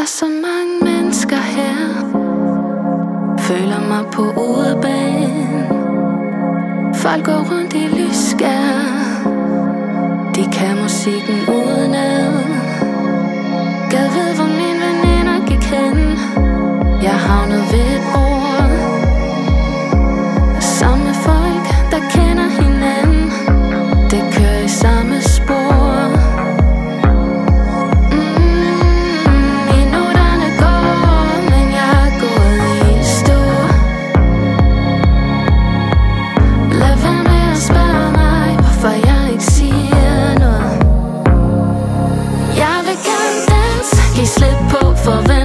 er så mange mennesker her. Føler mig på udebane. Folk går rundt i lysskær. De kan musikken udenad. Gad ved hvor mine veninder gik hen. Jeg havnede ved et bord sammen med folk der kender hinanden. Det kører i samme spor. Minutterne går, men jeg er gået i stå. Lad være med at spørge mig, hvorfor jeg ikke siger noget. Jeg vil gerne danse, giv slip på forventninger.